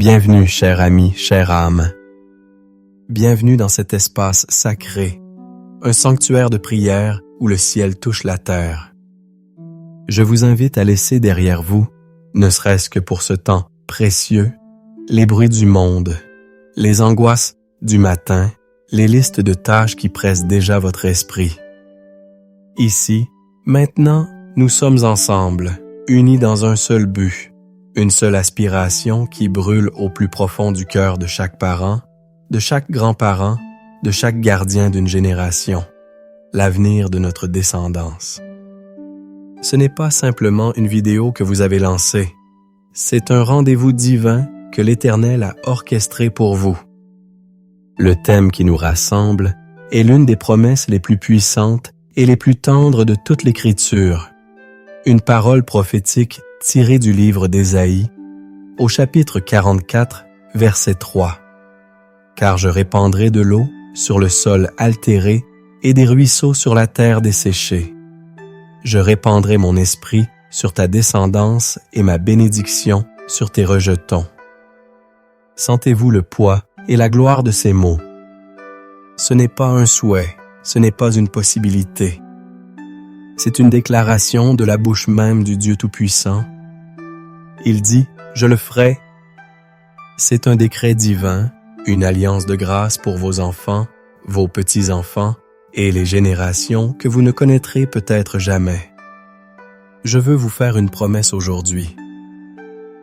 Bienvenue, cher ami, chère âme. Bienvenue dans cet espace sacré, un sanctuaire de prière où le ciel touche la terre. Je vous invite à laisser derrière vous, ne serait-ce que pour ce temps précieux, les bruits du monde, les angoisses du matin, les listes de tâches qui pressent déjà votre esprit. Ici, maintenant, nous sommes ensemble, unis dans un seul but, une seule aspiration qui brûle au plus profond du cœur de chaque parent, de chaque grand-parent, de chaque gardien d'une génération, l'avenir de notre descendance. Ce n'est pas simplement une vidéo que vous avez lancée, c'est un rendez-vous divin que l'Éternel a orchestré pour vous. Le thème qui nous rassemble est l'une des promesses les plus puissantes et les plus tendres de toute l'Écriture, une parole prophétique tirée du livre d'Ésaïe, au chapitre 44, verset 3. « Car je répandrai de l'eau sur le sol altéré et des ruisseaux sur la terre desséchée. Je répandrai mon esprit sur ta descendance et ma bénédiction sur tes rejetons. » Sentez-vous le poids et la gloire de ces mots. Ce n'est pas un souhait, ce n'est pas une possibilité. C'est une déclaration de la bouche même du Dieu Tout-Puissant. Il dit « Je le ferai ». C'est un décret divin, une alliance de grâce pour vos enfants, vos petits-enfants et les générations que vous ne connaîtrez peut-être jamais. Je veux vous faire une promesse aujourd'hui.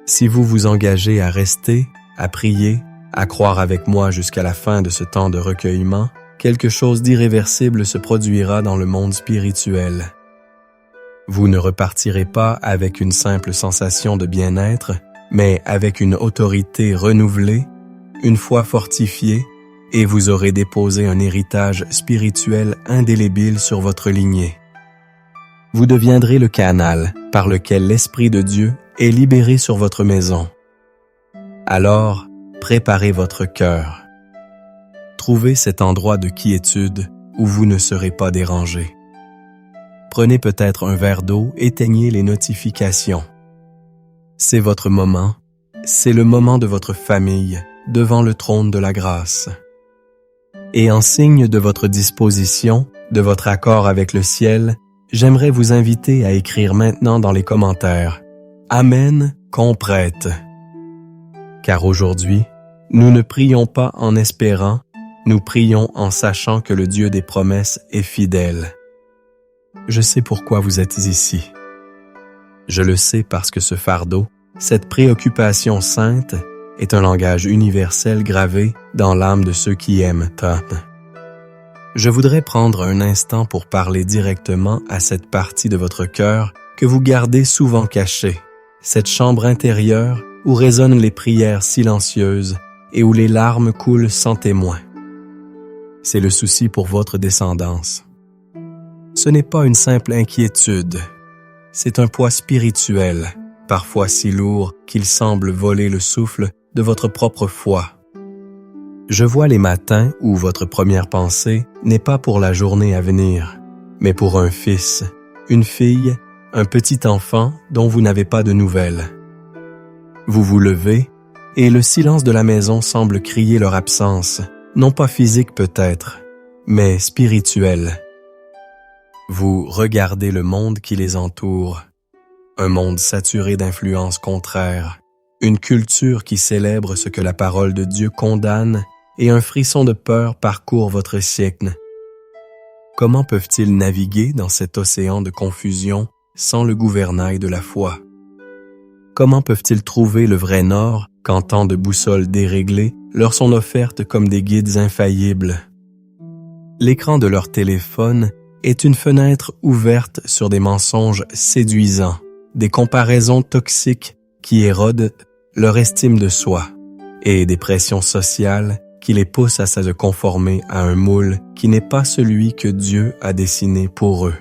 Si vous vous engagez à rester, à prier, à croire avec moi jusqu'à la fin de ce temps de recueillement, quelque chose d'irréversible se produira dans le monde spirituel. Vous ne repartirez pas avec une simple sensation de bien-être, mais avec une autorité renouvelée, une foi fortifiée, et vous aurez déposé un héritage spirituel indélébile sur votre lignée. Vous deviendrez le canal par lequel l'Esprit de Dieu est libéré sur votre maison. Alors, préparez votre cœur. Trouvez cet endroit de quiétude où vous ne serez pas dérangé. Prenez peut-être un verre d'eau, éteignez les notifications. C'est votre moment, c'est le moment de votre famille, devant le trône de la grâce. Et en signe de votre disposition, de votre accord avec le ciel, j'aimerais vous inviter à écrire maintenant dans les commentaires « Amen, qu'on prête ». Car aujourd'hui, nous ne prions pas en espérant, nous prions en sachant que le Dieu des promesses est fidèle. Je sais pourquoi vous êtes ici. Je le sais parce que ce fardeau, cette préoccupation sainte, est un langage universel gravé dans l'âme de ceux qui aiment tant. Je voudrais prendre un instant pour parler directement à cette partie de votre cœur que vous gardez souvent cachée, cette chambre intérieure où résonnent les prières silencieuses et où les larmes coulent sans témoin. C'est le souci pour votre descendance. Ce n'est pas une simple inquiétude, c'est un poids spirituel, parfois si lourd qu'il semble voler le souffle de votre propre foi. Je vois les matins où votre première pensée n'est pas pour la journée à venir, mais pour un fils, une fille, un petit enfant dont vous n'avez pas de nouvelles. Vous vous levez, et le silence de la maison semble crier leur absence, non pas physique peut-être, mais spirituelle. Vous regardez le monde qui les entoure, un monde saturé d'influences contraires, une culture qui célèbre ce que la parole de Dieu condamne et un frisson de peur parcourt votre siècle. Comment peuvent-ils naviguer dans cet océan de confusion sans le gouvernail de la foi? Comment peuvent-ils trouver le vrai nord quand tant de boussoles déréglées leur sont offertes comme des guides infaillibles? L'écran de leur téléphone est une fenêtre ouverte sur des mensonges séduisants, des comparaisons toxiques qui érodent leur estime de soi et des pressions sociales qui les poussent à se conformer à un moule qui n'est pas celui que Dieu a dessiné pour eux.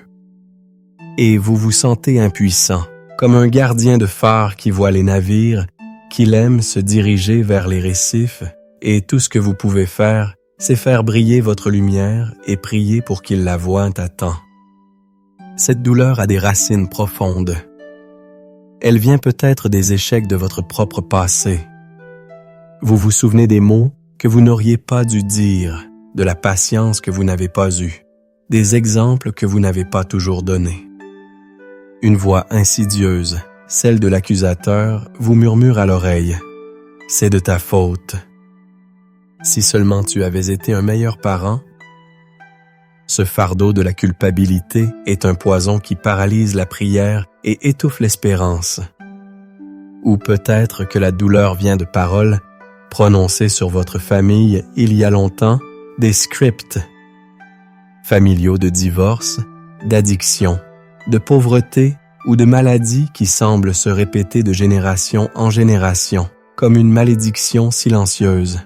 Et vous vous sentez impuissant, comme un gardien de phare qui voit les navires, qu'il aime se diriger vers les récifs, et tout ce que vous pouvez faire, c'est faire briller votre lumière et prier pour qu'il la voie à temps. Cette douleur a des racines profondes. Elle vient peut-être des échecs de votre propre passé. Vous vous souvenez des mots que vous n'auriez pas dû dire, de la patience que vous n'avez pas eue, des exemples que vous n'avez pas toujours donnés. Une voix insidieuse, celle de l'accusateur, vous murmure à l'oreille « C'est de ta faute ». Si seulement tu avais été un meilleur parent. Ce fardeau de la culpabilité est un poison qui paralyse la prière et étouffe l'espérance. Ou peut-être que la douleur vient de paroles prononcées sur votre famille il y a longtemps, des scripts familiaux de divorce, d'addiction, de pauvreté ou de maladie qui semblent se répéter de génération en génération, comme une malédiction silencieuse.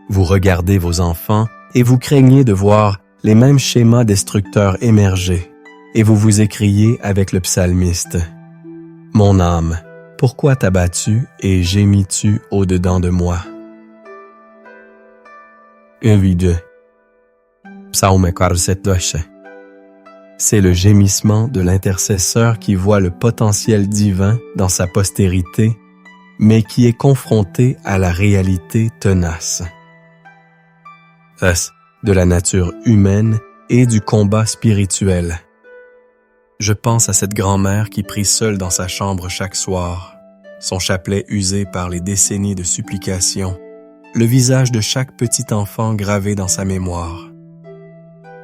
Vous regardez vos enfants et vous craignez de voir les mêmes schémas destructeurs émerger, et vous vous écriez avec le psalmiste « Mon âme, pourquoi t'as-tu et gémis-tu au-dedans de moi? » 1-2 Psaume 42. C'est le gémissement de l'intercesseur qui voit le potentiel divin dans sa postérité, mais qui est confronté à la réalité tenace. De la nature humaine et du combat spirituel. Je pense à cette grand-mère qui prie seule dans sa chambre chaque soir, son chapelet usé par les décennies de supplication, le visage de chaque petit enfant gravé dans sa mémoire.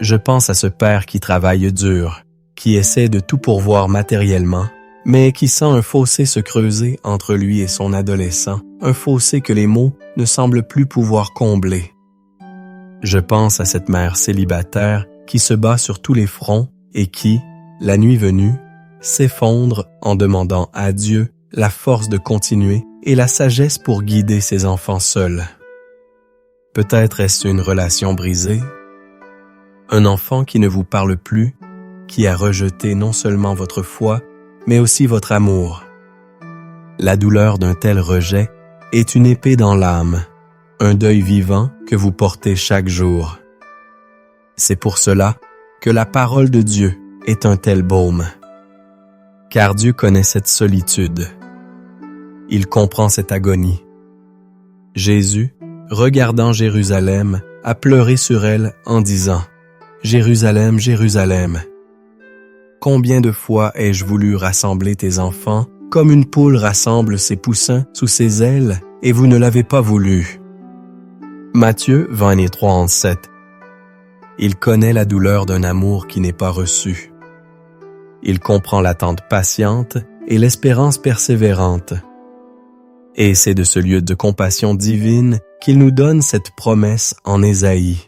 Je pense à ce père qui travaille dur, qui essaie de tout pourvoir matériellement, mais qui sent un fossé se creuser entre lui et son adolescent, un fossé que les mots ne semblent plus pouvoir combler. Je pense à cette mère célibataire qui se bat sur tous les fronts et qui, la nuit venue, s'effondre en demandant à Dieu la force de continuer et la sagesse pour guider ses enfants seuls. Peut-être est-ce une relation brisée, un enfant qui ne vous parle plus, qui a rejeté non seulement votre foi, mais aussi votre amour. La douleur d'un tel rejet est une épée dans l'âme, un deuil vivant que vous portez chaque jour. C'est pour cela que la parole de Dieu est un tel baume. Car Dieu connaît cette solitude. Il comprend cette agonie. Jésus, regardant Jérusalem, a pleuré sur elle en disant « Jérusalem, Jérusalem, combien de fois ai-je voulu rassembler tes enfants, comme une poule rassemble ses poussins sous ses ailes, et vous ne l'avez pas voulu. » Matthieu 23:7. Il connaît la douleur d'un amour qui n'est pas reçu. Il comprend l'attente patiente et l'espérance persévérante. Et c'est de ce lieu de compassion divine qu'il nous donne cette promesse en Ésaïe.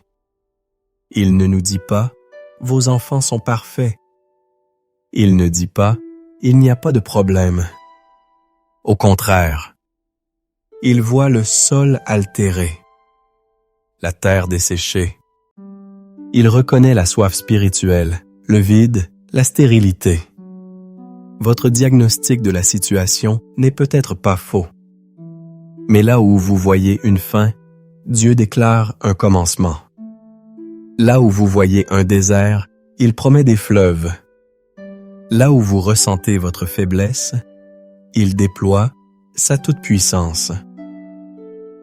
Il ne nous dit pas « Vos enfants sont parfaits ». Il ne dit pas « Il n'y a pas de problème ». Au contraire, il voit le sol altéré, la terre desséchée. Il reconnaît la soif spirituelle, le vide, la stérilité. Votre diagnostic de la situation n'est peut-être pas faux. Mais là où vous voyez une fin, Dieu déclare un commencement. Là où vous voyez un désert, il promet des fleuves. Là où vous ressentez votre faiblesse, il déploie sa toute-puissance.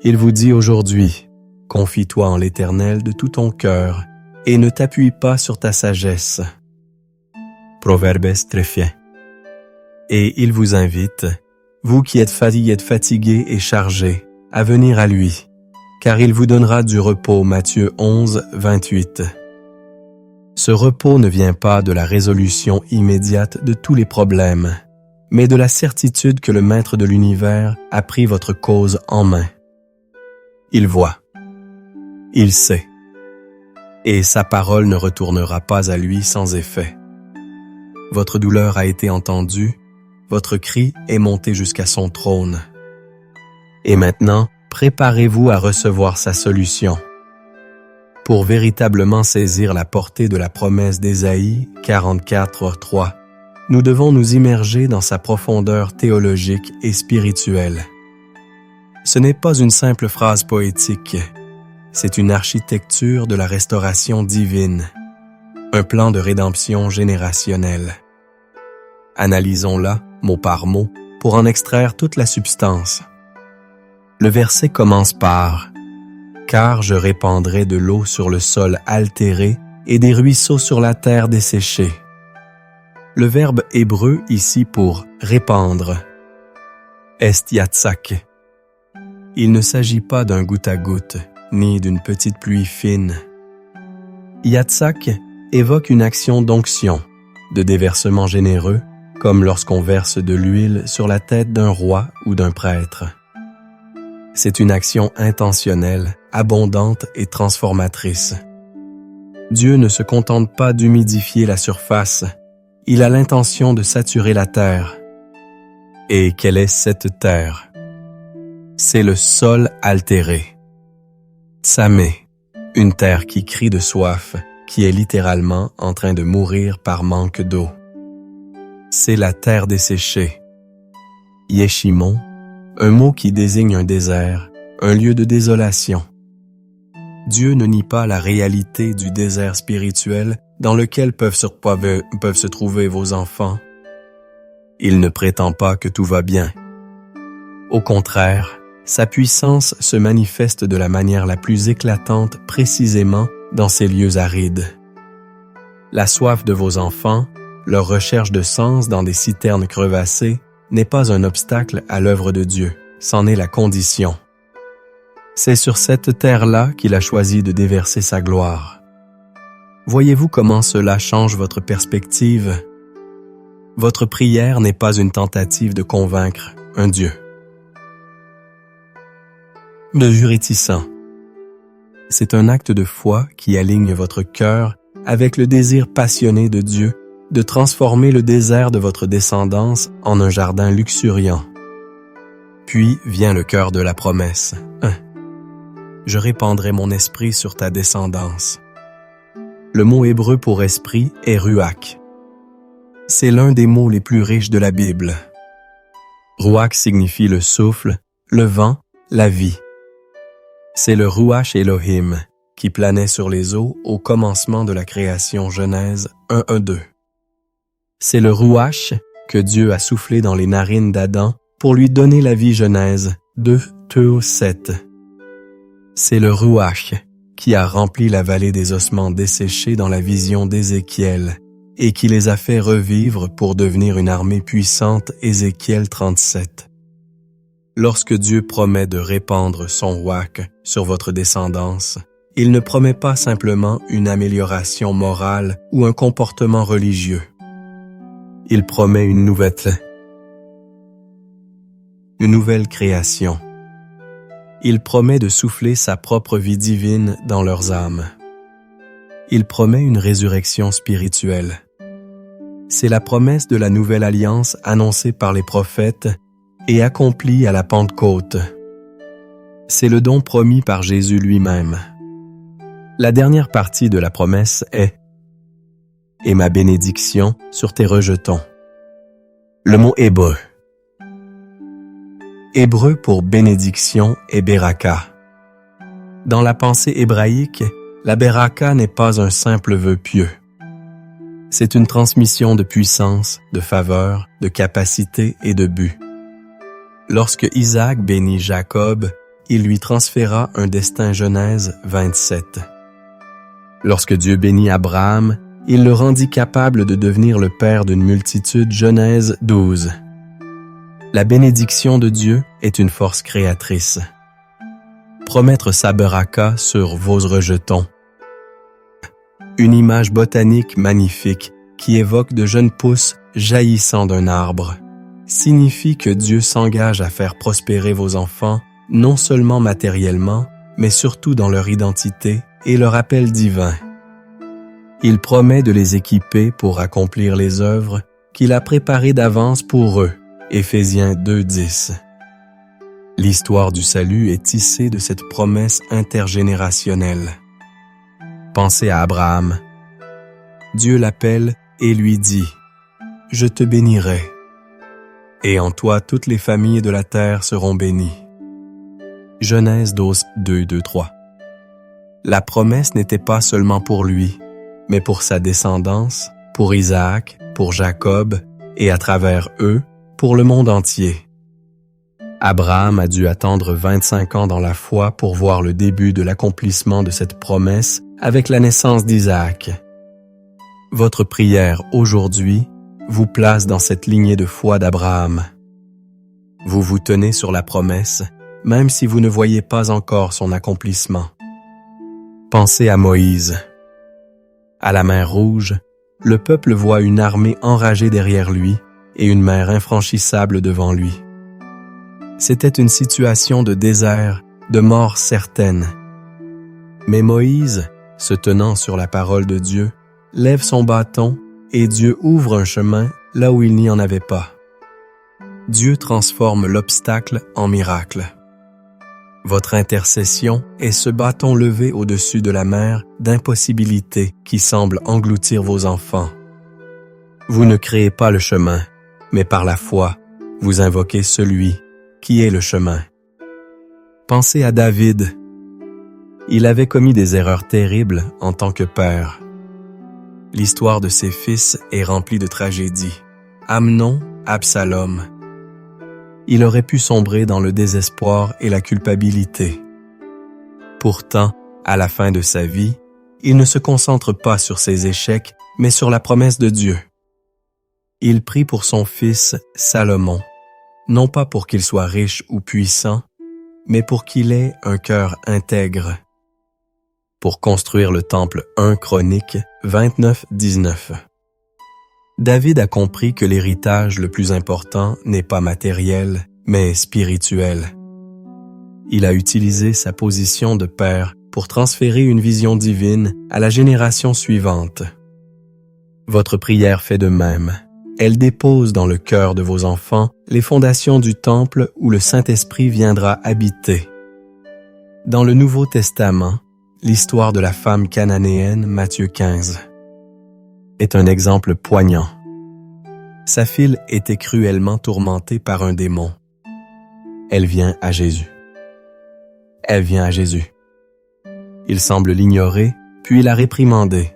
Il vous dit aujourd'hui, confie-toi en l'Éternel de tout ton cœur et ne t'appuie pas sur ta sagesse. Proverbes 3. Et il vous invite, vous qui êtes fatigués et chargés, à venir à lui, car il vous donnera du repos. Matthieu 11:28. Ce repos ne vient pas de la résolution immédiate de tous les problèmes, mais de la certitude que le Maître de l'univers a pris votre cause en main. Il voit, il sait, et sa parole ne retournera pas à lui sans effet. Votre douleur a été entendue, votre cri est monté jusqu'à son trône. Et maintenant, préparez-vous à recevoir sa solution. Pour véritablement saisir la portée de la promesse d'Ésaïe 44:3, nous devons nous immerger dans sa profondeur théologique et spirituelle. Ce n'est pas une simple phrase poétique, c'est une architecture de la restauration divine, un plan de rédemption générationnelle. Analysons-la, mot par mot, pour en extraire toute la substance. Le verset commence par « Car je répandrai de l'eau sur le sol altéré et des ruisseaux sur la terre desséchée ». Le verbe hébreu ici pour « répandre » est yatsak. Il ne s'agit pas d'un goutte à goutte, ni d'une petite pluie fine. Yatsak évoque une action d'onction, de déversement généreux, comme lorsqu'on verse de l'huile sur la tête d'un roi ou d'un prêtre. C'est une action intentionnelle, abondante et transformatrice. Dieu ne se contente pas d'humidifier la surface, il a l'intention de saturer la terre. Et quelle est cette terre? C'est le sol altéré. Tsamé, une terre qui crie de soif, qui est littéralement en train de mourir par manque d'eau. C'est la terre desséchée. Yeshimon, un mot qui désigne un désert, un lieu de désolation. Dieu ne nie pas la réalité du désert spirituel dans lequel peuvent se trouver vos enfants. Il ne prétend pas que tout va bien. Au contraire, sa puissance se manifeste de la manière la plus éclatante précisément dans ces lieux arides. La soif de vos enfants, leur recherche de sens dans des citernes crevassées, n'est pas un obstacle à l'œuvre de Dieu, c'en est la condition. C'est sur cette terre-là qu'il a choisi de déverser sa gloire. Voyez-vous comment cela change votre perspective? Votre prière n'est pas une tentative de convaincre un Dieu. Le réticent. C'est un acte de foi qui aligne votre cœur avec le désir passionné de Dieu de transformer le désert de votre descendance en un jardin luxuriant. Puis vient le cœur de la promesse. 1. Je répandrai mon esprit sur ta descendance. Le mot hébreu pour esprit est ruach. C'est l'un des mots les plus riches de la Bible. Ruach signifie le souffle, le vent, la vie. C'est le Ruach Elohim qui planait sur les eaux au commencement de la création Genèse 1:2. C'est le Ruach que Dieu a soufflé dans les narines d'Adam pour lui donner la vie Genèse 2:7. C'est le Ruach qui a rempli la vallée des ossements desséchés dans la vision d'Ézéchiel et qui les a fait revivre pour devenir une armée puissante, Ézéchiel 37. Lorsque Dieu promet de répandre son Ruach sur votre descendance, il ne promet pas simplement une amélioration morale ou un comportement religieux. Il promet une nouvelle création. Il promet de souffler sa propre vie divine dans leurs âmes. Il promet une résurrection spirituelle. C'est la promesse de la nouvelle alliance annoncée par les prophètes et accomplie à la Pentecôte. C'est le don promis par Jésus lui-même. La dernière partie de la promesse est « Et ma bénédiction sur tes rejetons ». Le mot hébreu. Hébreu pour bénédiction est beraka. Dans la pensée hébraïque, la beraka n'est pas un simple vœu pieux. C'est une transmission de puissance, de faveur, de capacité et de but. Lorsque Isaac bénit Jacob, il lui transféra un destin Genèse 27. Lorsque Dieu bénit Abraham, il le rendit capable de devenir le père d'une multitude Genèse 12. La bénédiction de Dieu est une force créatrice. Promettre sa beraka sur vos rejetons. Une image botanique magnifique qui évoque de jeunes pousses jaillissant d'un arbre signifie que Dieu s'engage à faire prospérer vos enfants non seulement matériellement, mais surtout dans leur identité et leur appel divin. Il promet de les équiper pour accomplir les œuvres qu'il a préparées d'avance pour eux. Éphésiens 2:10. L'histoire du salut est tissée de cette promesse intergénérationnelle. Pensez à Abraham. Dieu l'appelle et lui dit « Je te bénirai, et en toi toutes les familles de la terre seront bénies. » Genèse 2:3. La promesse n'était pas seulement pour lui, mais pour sa descendance, pour Isaac, pour Jacob, et à travers eux, pour le monde entier. Abraham a dû attendre 25 ans dans la foi pour voir le début de l'accomplissement de cette promesse avec la naissance d'Isaac. Votre prière aujourd'hui vous place dans cette lignée de foi d'Abraham. Vous vous tenez sur la promesse, même si vous ne voyez pas encore son accomplissement. Pensez à Moïse. À la mer Rouge, le peuple voit une armée enragée derrière lui et une mer infranchissable devant lui. C'était une situation de désert, de mort certaine. Mais Moïse, se tenant sur la parole de Dieu, lève son bâton et Dieu ouvre un chemin là où il n'y en avait pas. Dieu transforme l'obstacle en miracle. Votre intercession est ce bâton levé au-dessus de la mer d'impossibilités qui semble engloutir vos enfants. Vous ne créez pas le chemin, mais par la foi, vous invoquez celui qui est le chemin. Pensez à David. Il avait commis des erreurs terribles en tant que père. L'histoire de ses fils est remplie de tragédies. Amnon, Absalom. Il aurait pu sombrer dans le désespoir et la culpabilité. Pourtant, à la fin de sa vie, il ne se concentre pas sur ses échecs, mais sur la promesse de Dieu. Il prie pour son fils Salomon, non pas pour qu'il soit riche ou puissant, mais pour qu'il ait un cœur intègre. Pour construire le temple 1 Chroniques 29-19. David a compris que l'héritage le plus important n'est pas matériel, mais spirituel. Il a utilisé sa position de père pour transférer une vision divine à la génération suivante. Votre prière fait de même. Elle dépose dans le cœur de vos enfants les fondations du temple où le Saint-Esprit viendra habiter. Dans le Nouveau Testament, l'histoire de la femme cananéenne, Matthieu 15, est un exemple poignant. Sa fille était cruellement tourmentée par un démon. Elle vient à Jésus. Il semble l'ignorer, puis la réprimander.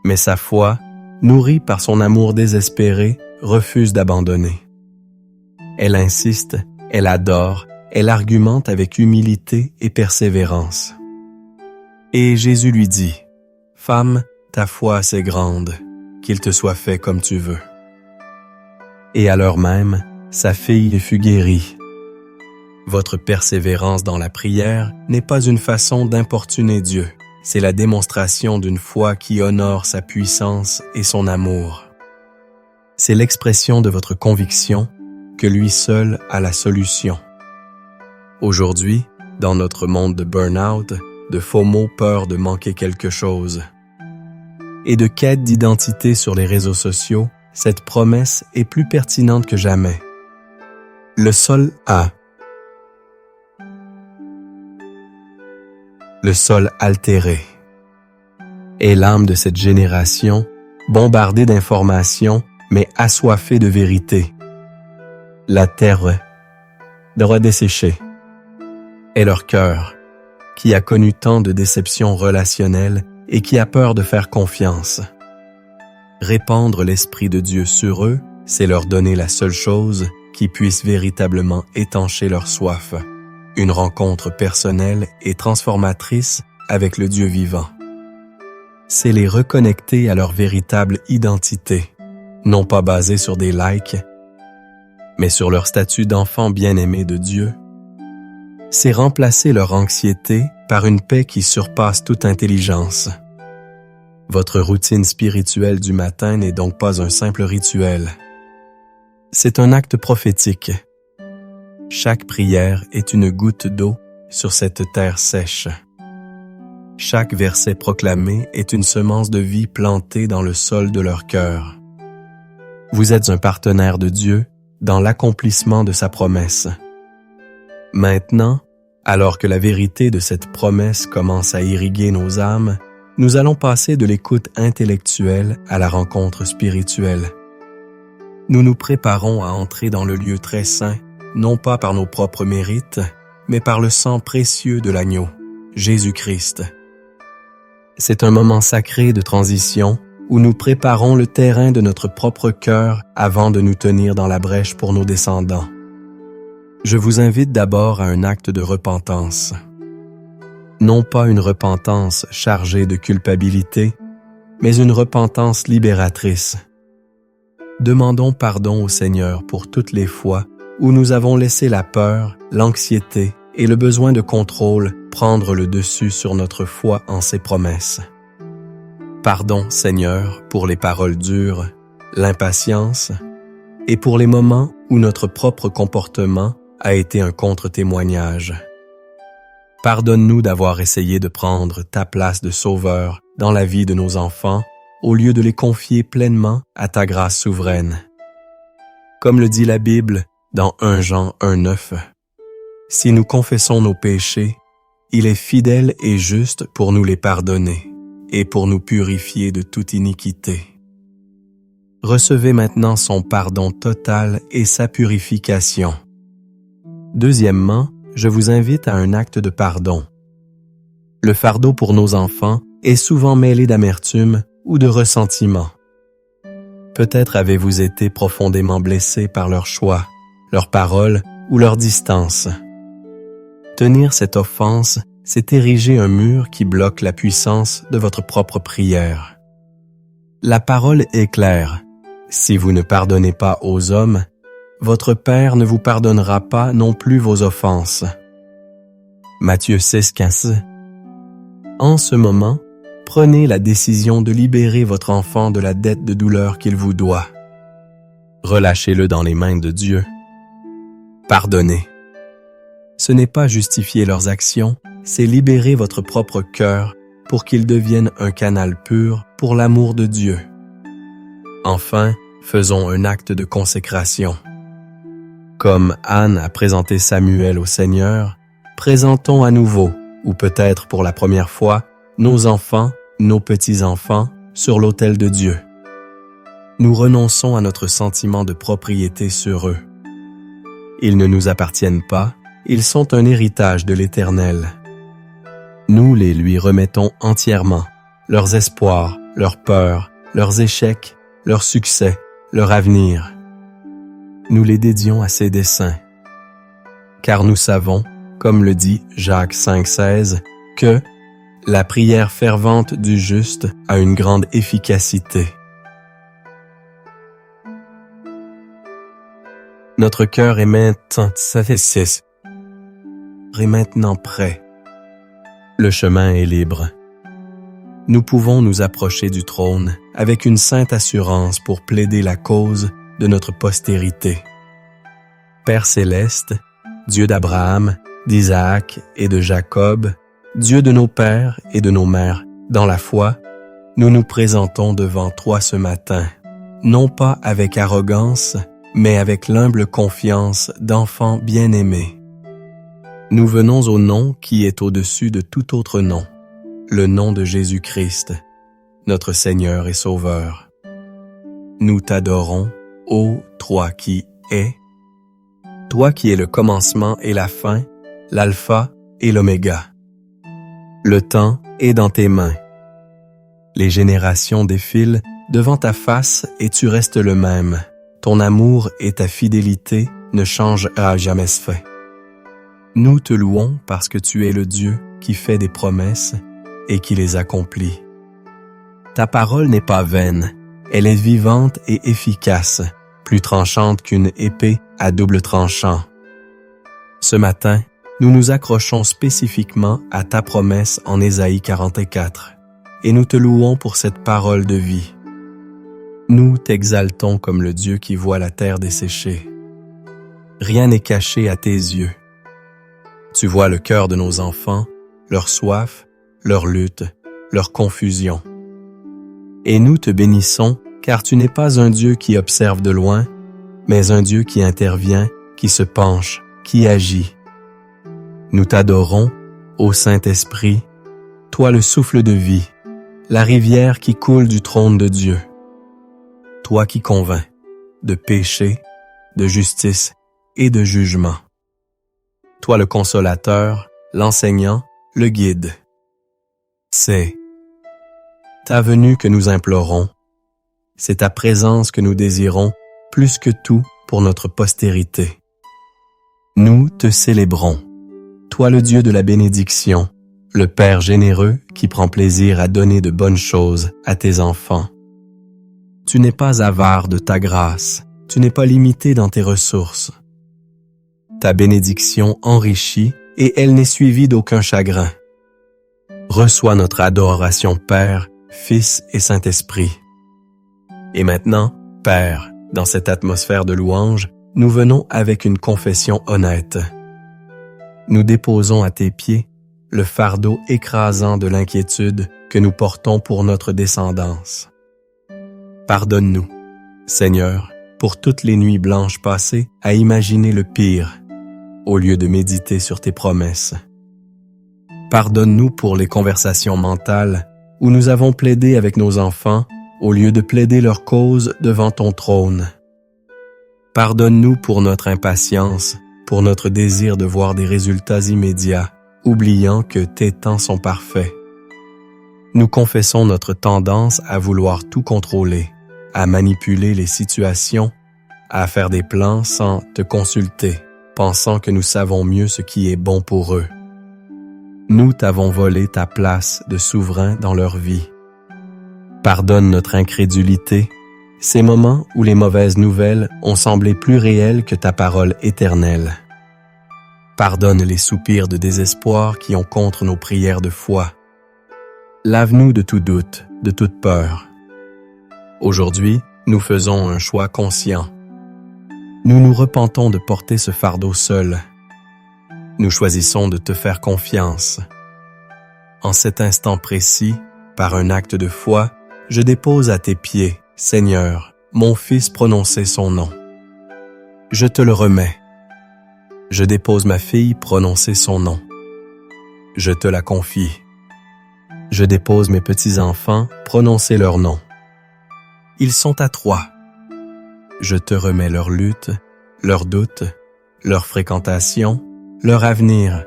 Mais sa foi, nourrie par son amour désespéré, refuse d'abandonner. Elle insiste, elle adore, elle argumente avec humilité et persévérance. Et Jésus lui dit, « Femme, ta foi est grande, qu'il te soit fait comme tu veux. » Et à l'heure même, sa fille fut guérie. Votre persévérance dans la prière n'est pas une façon d'importuner Dieu. C'est la démonstration d'une foi qui honore sa puissance et son amour. C'est l'expression de votre conviction que lui seul a la solution. Aujourd'hui, dans notre monde de burn-out, de FOMO, peur de manquer quelque chose, et de quête d'identité sur les réseaux sociaux, cette promesse est plus pertinente que jamais. Le sol altéré est l'âme de cette génération, bombardée d'informations, mais assoiffée de vérité. La terre desséchée est leur cœur, qui a connu tant de déceptions relationnelles et qui a peur de faire confiance. Répandre l'Esprit de Dieu sur eux, c'est leur donner la seule chose qui puisse véritablement étancher leur soif, une rencontre personnelle et transformatrice avec le Dieu vivant. C'est les reconnecter à leur véritable identité, non pas basée sur des likes, mais sur leur statut d'enfant bien-aimé de Dieu. C'est remplacer leur anxiété par une paix qui surpasse toute intelligence. Votre routine spirituelle du matin n'est donc pas un simple rituel. C'est un acte prophétique. Chaque prière est une goutte d'eau sur cette terre sèche. Chaque verset proclamé est une semence de vie plantée dans le sol de leur cœur. Vous êtes un partenaire de Dieu dans l'accomplissement de sa promesse. Maintenant, alors que la vérité de cette promesse commence à irriguer nos âmes, nous allons passer de l'écoute intellectuelle à la rencontre spirituelle. Nous nous préparons à entrer dans le lieu très saint, non pas par nos propres mérites, mais par le sang précieux de l'agneau, Jésus-Christ. C'est un moment sacré de transition où nous préparons le terrain de notre propre cœur avant de nous tenir dans la brèche pour nos descendants. Je vous invite d'abord à un acte de repentance. Non pas une repentance chargée de culpabilité, mais une repentance libératrice. Demandons pardon au Seigneur pour toutes les fois où nous avons laissé la peur, l'anxiété et le besoin de contrôle prendre le dessus sur notre foi en ses promesses. Pardon, Seigneur, pour les paroles dures, l'impatience et pour les moments où notre propre comportement a été un contre-témoignage. Pardonne-nous d'avoir essayé de prendre ta place de sauveur dans la vie de nos enfants au lieu de les confier pleinement à ta grâce souveraine. Comme le dit la Bible dans 1 Jean 1,9, « Si nous confessons nos péchés, il est fidèle et juste pour nous les pardonner et pour nous purifier de toute iniquité. » Recevez maintenant son pardon total et sa purification. Deuxièmement, je vous invite à un acte de pardon. Le fardeau pour nos enfants est souvent mêlé d'amertume ou de ressentiment. Peut-être avez-vous été profondément blessé par leurs choix, leurs paroles ou leur distance. Tenir cette offense, c'est ériger un mur qui bloque la puissance de votre propre prière. La parole est claire. Si vous ne pardonnez pas aux hommes, votre Père ne vous pardonnera pas non plus vos offenses. Matthieu 6,15. En ce moment, prenez la décision de libérer votre enfant de la dette de douleur qu'il vous doit. Relâchez-le dans les mains de Dieu. Pardonnez. Ce n'est pas justifier leurs actions, c'est libérer votre propre cœur pour qu'il devienne un canal pur pour l'amour de Dieu. Enfin, faisons un acte de consécration. Comme Anne a présenté Samuel au Seigneur, présentons à nouveau, ou peut-être pour la première fois, nos enfants, nos petits-enfants, sur l'autel de Dieu. Nous renonçons à notre sentiment de propriété sur eux. Ils ne nous appartiennent pas, ils sont un héritage de l'Éternel. Nous les lui remettons entièrement, leurs espoirs, leurs peurs, leurs échecs, leurs succès, leur avenir. Nous les dédions à ses desseins. Car nous savons, comme le dit Jacques 5,16, que la prière fervente du juste a une grande efficacité. Notre cœur est maintenant prêt. Le chemin est libre. Nous pouvons nous approcher du trône avec une sainte assurance pour plaider la cause de notre postérité. Père céleste, Dieu d'Abraham, d'Isaac et de Jacob, Dieu de nos pères et de nos mères, dans la foi, nous nous présentons devant toi ce matin, non pas avec arrogance, mais avec l'humble confiance d'enfants bien-aimés. Nous venons au nom qui est au-dessus de tout autre nom, le nom de Jésus-Christ, notre Seigneur et Sauveur. Nous t'adorons, ô toi qui es, toi qui es le commencement et la fin, l'alpha et l'oméga. Le temps est dans tes mains. Les générations défilent devant ta face et tu restes le même. Ton amour et ta fidélité ne changent à jamais fait. Nous te louons parce que tu es le Dieu qui fait des promesses et qui les accomplit. Ta parole n'est pas vaine, elle est vivante et efficace, plus tranchante qu'une épée à double tranchant. Ce matin, nous nous accrochons spécifiquement à ta promesse en Ésaïe 44, et nous te louons pour cette parole de vie. Nous t'exaltons comme le Dieu qui voit la terre desséchée. Rien n'est caché à tes yeux. Tu vois le cœur de nos enfants, leur soif, leur lutte, leur confusion. Et nous te bénissons, car tu n'es pas un Dieu qui observe de loin, mais un Dieu qui intervient, qui se penche, qui agit. Nous t'adorons, ô Saint-Esprit, toi le souffle de vie, la rivière qui coule du trône de Dieu. Toi qui convaincs de péché, de justice et de jugement. Toi le consolateur, l'enseignant, le guide. C'est ta venue que nous implorons. C'est ta présence que nous désirons plus que tout pour notre postérité. Nous te célébrons, toi le Dieu de la bénédiction, le Père généreux qui prend plaisir à donner de bonnes choses à tes enfants. Tu n'es pas avare de ta grâce, tu n'es pas limité dans tes ressources. Ta bénédiction enrichit et elle n'est suivie d'aucun chagrin. Reçois notre adoration Père, Fils et Saint-Esprit. Et maintenant, Père, dans cette atmosphère de louange, nous venons avec une confession honnête. Nous déposons à tes pieds le fardeau écrasant de l'inquiétude que nous portons pour notre descendance. Pardonne-nous, Seigneur, pour toutes les nuits blanches passées à imaginer le pire, au lieu de méditer sur tes promesses. Pardonne-nous pour les conversations mentales où nous avons plaidé avec nos enfants au lieu de plaider leur cause devant ton trône. Pardonne-nous pour notre impatience, pour notre désir de voir des résultats immédiats, oubliant que tes temps sont parfaits. Nous confessons notre tendance à vouloir tout contrôler, à manipuler les situations, à faire des plans sans te consulter, pensant que nous savons mieux ce qui est bon pour eux. Nous t'avons volé ta place de souverain dans leur vie. Pardonne notre incrédulité, ces moments où les mauvaises nouvelles ont semblé plus réelles que ta parole éternelle. Pardonne les soupirs de désespoir qui ont contre nos prières de foi. Lave-nous de tout doute, de toute peur. Aujourd'hui, nous faisons un choix conscient. Nous nous repentons de porter ce fardeau seul. Nous choisissons de te faire confiance. En cet instant précis, par un acte de foi, je dépose à tes pieds, Seigneur, mon Fils prononcer son nom. Je te le remets. Je dépose ma fille prononcer son nom. Je te la confie. Je dépose mes petits-enfants prononcer leur nom. Ils sont à toi. Je te remets leur lutte, leurs doutes, leur fréquentation, leur avenir.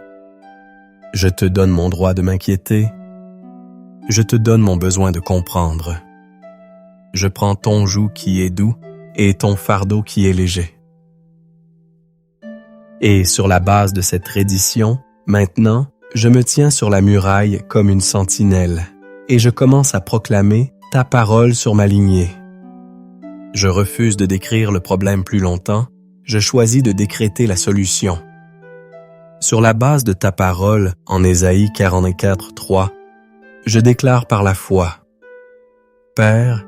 Je te donne mon droit de m'inquiéter. Je te donne mon besoin de comprendre. Je prends ton joug qui est doux et ton fardeau qui est léger. Et sur la base de cette reddition, maintenant, je me tiens sur la muraille comme une sentinelle et je commence à proclamer ta parole sur ma lignée. Je refuse de décrire le problème plus longtemps, je choisis de décréter la solution. Sur la base de ta parole, en Ésaïe 44, 3, je déclare par la foi, Père,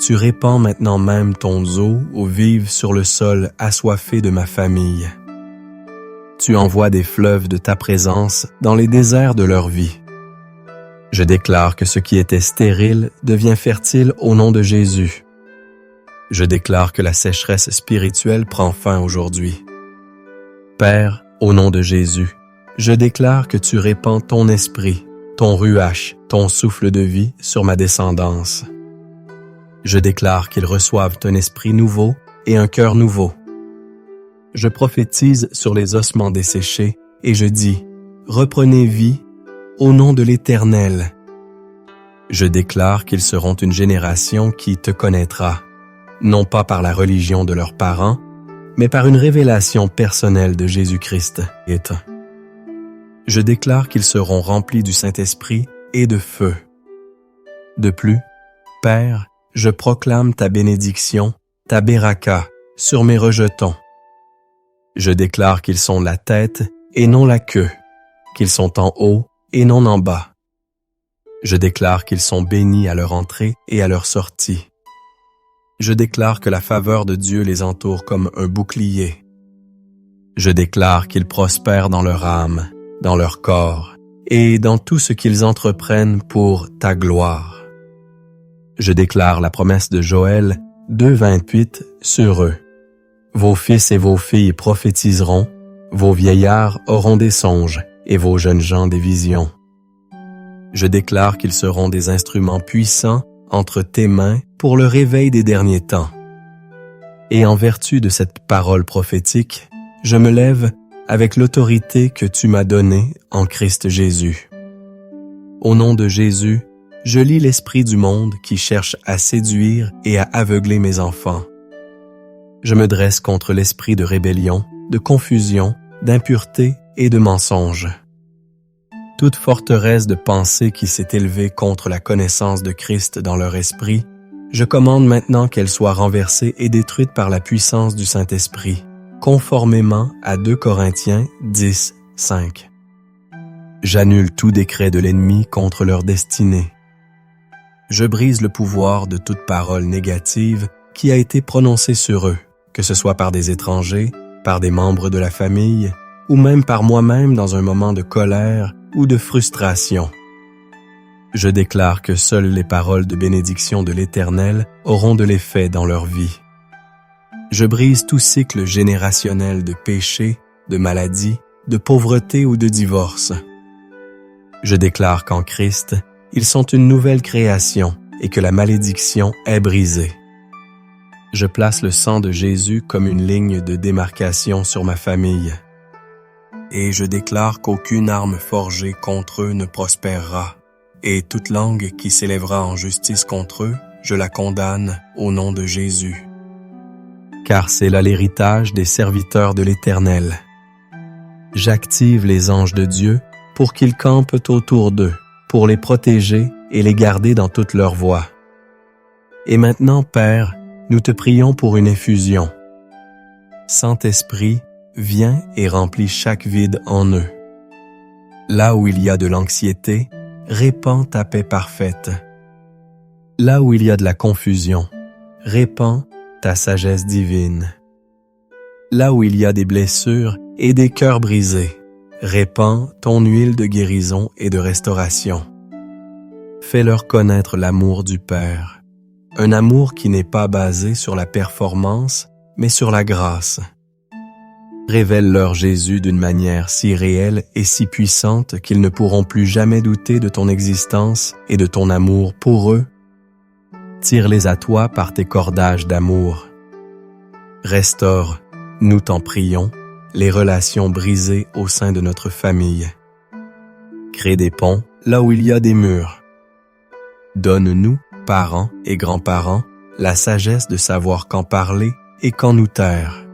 tu répands maintenant même ton eau aux vives sur le sol assoiffé de ma famille. Tu envoies des fleuves de ta présence dans les déserts de leur vie. Je déclare que ce qui était stérile devient fertile au nom de Jésus. Je déclare que la sécheresse spirituelle prend fin aujourd'hui. Père, au nom de Jésus, je déclare que tu répands ton esprit, ton ruach, ton souffle de vie sur ma descendance. Je déclare qu'ils reçoivent un esprit nouveau et un cœur nouveau. Je prophétise sur les ossements desséchés et je dis, reprenez vie au nom de l'Éternel. Je déclare qu'ils seront une génération qui te connaîtra, non pas par la religion de leurs parents, mais par une révélation personnelle de Jésus-Christ. Je déclare qu'ils seront remplis du Saint-Esprit et de feu. De plus, Père, je proclame ta bénédiction, ta béraka, sur mes rejetons. Je déclare qu'ils sont la tête et non la queue, qu'ils sont en haut et non en bas. Je déclare qu'ils sont bénis à leur entrée et à leur sortie. Je déclare que la faveur de Dieu les entoure comme un bouclier. Je déclare qu'ils prospèrent dans leur âme, dans leur corps et dans tout ce qu'ils entreprennent pour ta gloire. Je déclare la promesse de Joël 2,28 sur eux. Vos fils et vos filles prophétiseront, vos vieillards auront des songes et vos jeunes gens des visions. Je déclare qu'ils seront des instruments puissants entre tes mains pour le réveil des derniers temps. Et en vertu de cette parole prophétique, je me lève avec l'autorité que tu m'as donnée en Christ Jésus. Au nom de Jésus, je lis l'esprit du monde qui cherche à séduire et à aveugler mes enfants. Je me dresse contre l'esprit de rébellion, de confusion d'impureté et de mensonge. Toute forteresse de pensée qui s'est élevée contre la connaissance de Christ dans leur esprit, je commande maintenant qu'elle soit renversée et détruite par la puissance du Saint-Esprit, conformément à 2 Corinthiens 10, 5. J'annule tout décret de l'ennemi contre leur destinée. Je brise le pouvoir de toute parole négative qui a été prononcée sur eux, que ce soit par des étrangers, par des membres de la famille, ou même par moi-même dans un moment de colère ou de frustration. Je déclare que seules les paroles de bénédiction de l'Éternel auront de l'effet dans leur vie. Je brise tout cycle générationnel de péché, de maladie, de pauvreté ou de divorce. Je déclare qu'en Christ, ils sont une nouvelle création et que la malédiction est brisée. Je place le sang de Jésus comme une ligne de démarcation sur ma famille. Et je déclare qu'aucune arme forgée contre eux ne prospérera, et toute langue qui s'élèvera en justice contre eux, je la condamne au nom de Jésus. Car c'est là l'héritage des serviteurs de l'Éternel. J'active les anges de Dieu pour qu'ils campent autour d'eux, pour les protéger et les garder dans toutes leurs voies. Et maintenant, Père, nous te prions pour une effusion. Saint-Esprit, viens et remplis chaque vide en eux. Là où il y a de l'anxiété, répands ta paix parfaite. Là où il y a de la confusion, répands ta sagesse divine. Là où il y a des blessures et des cœurs brisés, répands ton huile de guérison et de restauration. Fais-leur connaître l'amour du Père, un amour qui n'est pas basé sur la performance, mais sur la grâce. Révèle-leur Jésus d'une manière si réelle et si puissante qu'ils ne pourront plus jamais douter de ton existence et de ton amour pour eux. Tire-les à toi par tes cordages d'amour. Restaure, nous t'en prions, les relations brisées au sein de notre famille. Crée des ponts là où il y a des murs. Donne-nous, parents et grands-parents, la sagesse de savoir quand parler et quand nous taire,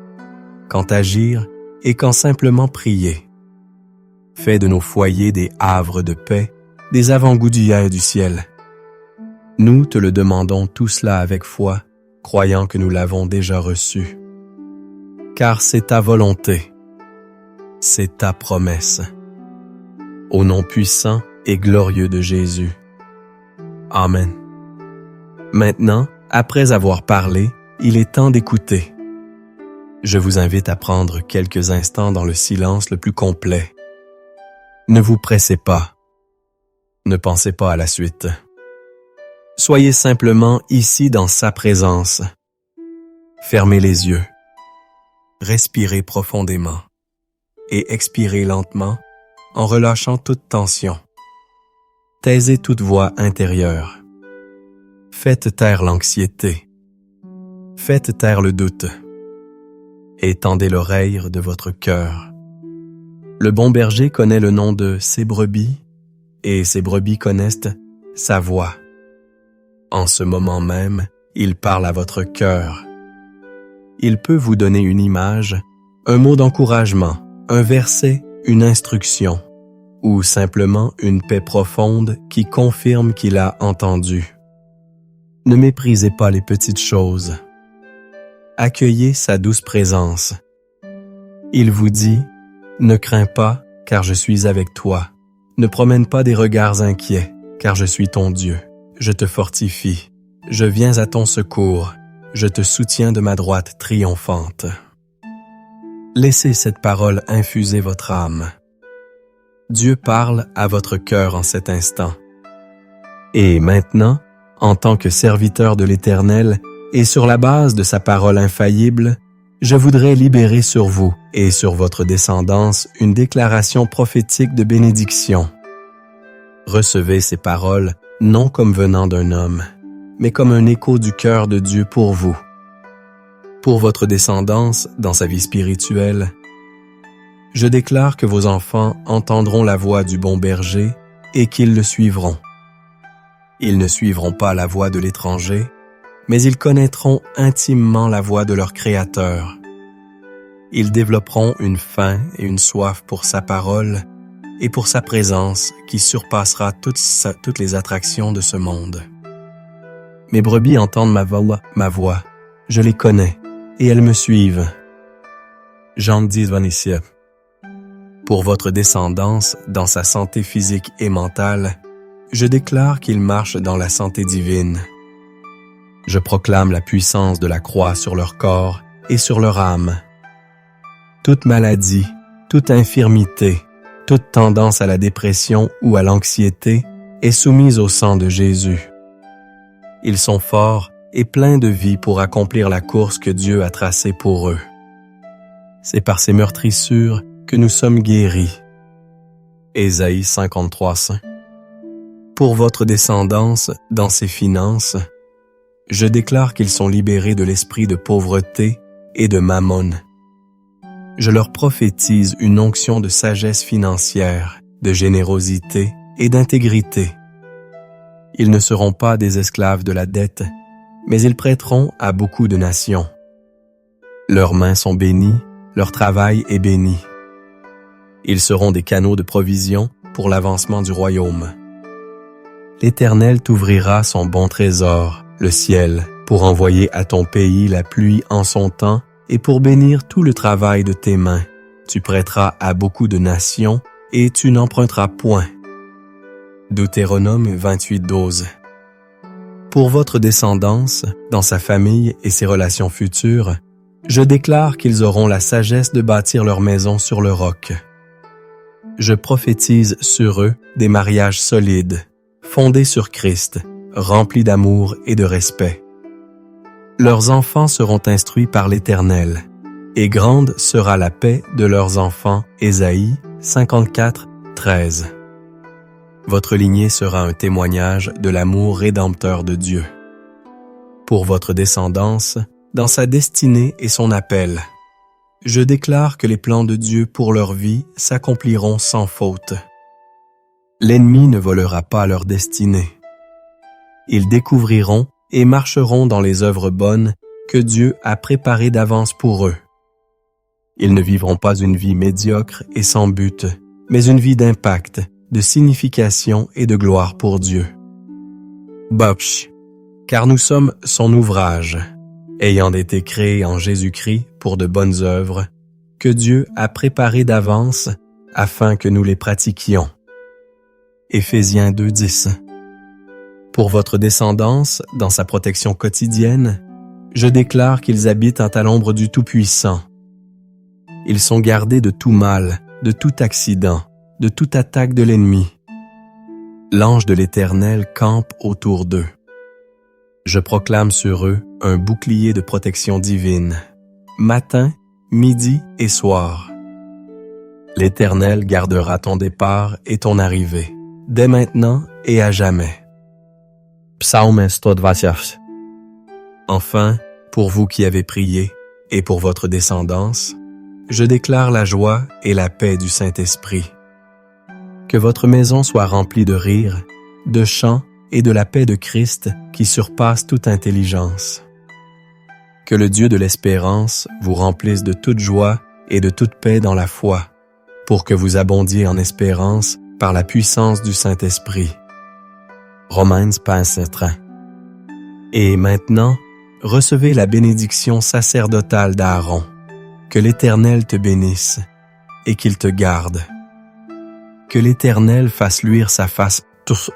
quand agir et quand simplement prier. Fais de nos foyers des havres de paix, des avant-goûts du ciel. Nous te le demandons tout cela avec foi, croyant que nous l'avons déjà reçu. Car c'est ta volonté, c'est ta promesse. Au nom puissant et glorieux de Jésus. Amen. Maintenant, après avoir parlé, il est temps d'écouter. Je vous invite à prendre quelques instants dans le silence le plus complet. Ne vous pressez pas. Ne pensez pas à la suite. Soyez simplement ici dans sa présence. Fermez les yeux. Respirez profondément et expirez lentement en relâchant toute tension. Taisez toute voix intérieure. Faites taire l'anxiété. Faites taire le doute. Et tendez l'oreille de votre cœur. Le bon berger connaît le nom de ses brebis, et ses brebis connaissent sa voix. En ce moment même, il parle à votre cœur. Il peut vous donner une image, un mot d'encouragement, un verset, une instruction, ou simplement une paix profonde qui confirme qu'il a entendu. Ne méprisez pas les petites choses. Accueillez sa douce présence. Il vous dit, « Ne crains pas, car je suis avec toi. Ne promène pas des regards inquiets, car je suis ton Dieu. Je te fortifie. Je viens à ton secours. Je te soutiens de ma droite triomphante. » Laissez cette parole infuser votre âme. Dieu parle à votre cœur en cet instant. Et maintenant, en tant que serviteur de l'Éternel et sur la base de sa parole infaillible, je voudrais libérer sur vous et sur votre descendance une déclaration prophétique de bénédiction. Recevez ces paroles non comme venant d'un homme, mais comme un écho du cœur de Dieu pour vous. Pour votre descendance dans sa vie spirituelle, je déclare que vos enfants entendront la voix du bon berger et qu'ils le suivront. Ils ne suivront pas la voix de l'étranger, mais ils connaîtront intimement la voix de leur Créateur. Ils développeront une faim et une soif pour sa parole et pour sa présence qui surpassera toutes les attractions de ce monde. Mes brebis entendent ma voix, je les connais, et elles me suivent. Jean 10:26. Pour votre descendance, dans sa santé physique et mentale, je déclare qu'ils marchent dans la santé divine. Je proclame la puissance de la croix sur leur corps et sur leur âme. Toute maladie, toute infirmité, toute tendance à la dépression ou à l'anxiété est soumise au sang de Jésus. Ils sont forts et pleins de vie pour accomplir la course que Dieu a tracée pour eux. C'est par ces meurtrissures que nous sommes guéris. Ésaïe 53:5. Pour votre descendance, dans ses finances, je déclare qu'ils sont libérés de l'esprit de pauvreté et de mammon. Je leur prophétise une onction de sagesse financière, de générosité et d'intégrité. Ils ne seront pas des esclaves de la dette, mais ils prêteront à beaucoup de nations. Leurs mains sont bénies, leur travail est béni. Ils seront des canaux de provision pour l'avancement du royaume. L'Éternel t'ouvrira son bon trésor, le ciel, pour envoyer à ton pays la pluie en son temps et pour bénir tout le travail de tes mains. Tu prêteras à beaucoup de nations et tu n'emprunteras point. Deutéronome 28:12. Pour votre descendance, dans sa famille et ses relations futures, je déclare qu'ils auront la sagesse de bâtir leur maison sur le roc. Je prophétise sur eux des mariages solides, fondés sur Christ, remplis d'amour et de respect. Leurs enfants seront instruits par l'Éternel, et grande sera la paix de leurs enfants. Ésaïe 54:13. Votre lignée sera un témoignage de l'amour rédempteur de Dieu. Pour votre descendance, dans sa destinée et son appel, je déclare que les plans de Dieu pour leur vie s'accompliront sans faute. L'ennemi ne volera pas leur destinée. Ils découvriront et marcheront dans les œuvres bonnes que Dieu a préparées d'avance pour eux. Ils ne vivront pas une vie médiocre et sans but, mais une vie d'impact, de signification et de gloire pour Dieu. Bopch, car nous sommes son ouvrage, ayant été créés en Jésus-Christ pour de bonnes œuvres, que Dieu a préparées d'avance afin que nous les pratiquions. Éphésiens 2:10. Pour votre descendance, dans sa protection quotidienne, je déclare qu'ils habitent à l'ombre du Tout-Puissant. Ils sont gardés de tout mal, de tout accident, de toute attaque de l'ennemi. L'ange de l'Éternel campe autour d'eux. Je proclame sur eux un bouclier de protection divine, matin, midi et soir. L'Éternel gardera ton départ et ton arrivée, dès maintenant et à jamais. Psaume 120. Enfin, pour vous qui avez prié, et pour votre descendance, je déclare la joie et la paix du Saint-Esprit. Que votre maison soit remplie de rire, de chants et de la paix de Christ qui surpasse toute intelligence. Que le Dieu de l'espérance vous remplisse de toute joie et de toute paix dans la foi, pour que vous abondiez en espérance par la puissance du Saint-Esprit. Romains 15:3. Et maintenant, recevez la bénédiction sacerdotale d'Aaron. Que l'Éternel te bénisse et qu'il te garde. Que l'Éternel fasse luire sa face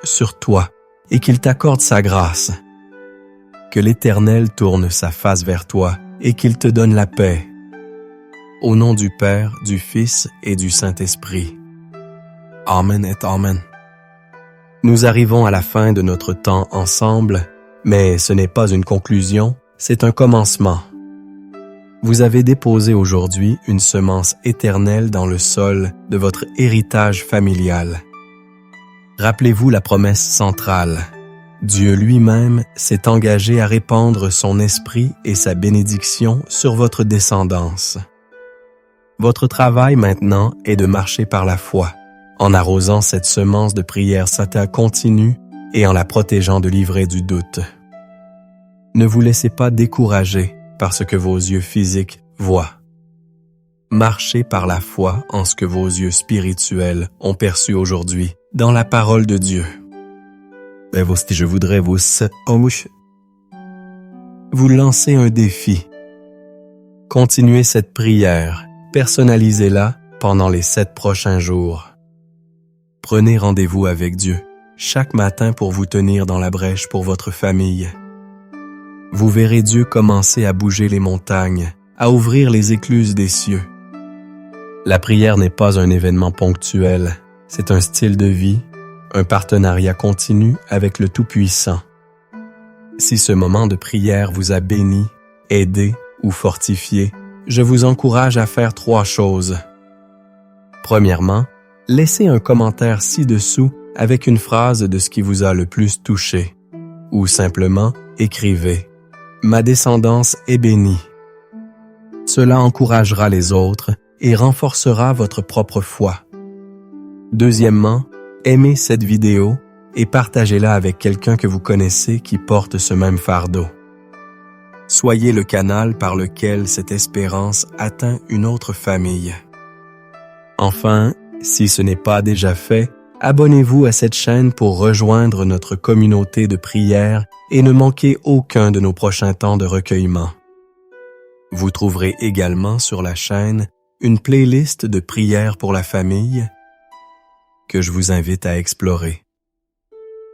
sur toi et qu'il t'accorde sa grâce. Que l'Éternel tourne sa face vers toi et qu'il te donne la paix. Au nom du Père, du Fils et du Saint-Esprit. Amen et Amen. Nous arrivons à la fin de notre temps ensemble, mais ce n'est pas une conclusion, c'est un commencement. Vous avez déposé aujourd'hui une semence éternelle dans le sol de votre héritage familial. Rappelez-vous la promesse centrale. Dieu lui-même s'est engagé à répandre son esprit et sa bénédiction sur votre descendance. Votre travail maintenant est de marcher par la foi, en arrosant cette semence de prière sata continue et en la protégeant de l'ivraie du doute. Ne vous laissez pas décourager par ce que vos yeux physiques voient. Marchez par la foi en ce que vos yeux spirituels ont perçu aujourd'hui dans la parole de Dieu. Je voudrais vous lancer un défi. Continuez cette prière, personnalisez-la pendant les 7 prochains jours. Prenez rendez-vous avec Dieu chaque matin pour vous tenir dans la brèche pour votre famille. Vous verrez Dieu commencer à bouger les montagnes, à ouvrir les écluses des cieux. La prière n'est pas un événement ponctuel, c'est un style de vie, un partenariat continu avec le Tout-Puissant. Si ce moment de prière vous a béni, aidé ou fortifié, je vous encourage à faire 3 choses. Premièrement, laissez un commentaire ci-dessous avec une phrase de ce qui vous a le plus touché. Ou simplement, écrivez « Ma descendance est bénie ». Cela encouragera les autres et renforcera votre propre foi. Deuxièmement, aimez cette vidéo et partagez-la avec quelqu'un que vous connaissez qui porte ce même fardeau. Soyez le canal par lequel cette espérance atteint une autre famille. Enfin, si ce n'est pas déjà fait, abonnez-vous à cette chaîne pour rejoindre notre communauté de prière et ne manquez aucun de nos prochains temps de recueillement. Vous trouverez également sur la chaîne une playlist de prières pour la famille que je vous invite à explorer.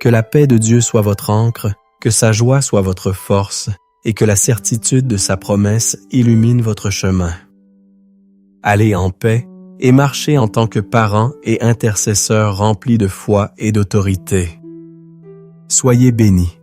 Que la paix de Dieu soit votre ancre, que sa joie soit votre force et que la certitude de sa promesse illumine votre chemin. Allez en paix et marchez en tant que parents et intercesseurs remplis de foi et d'autorité. Soyez bénis.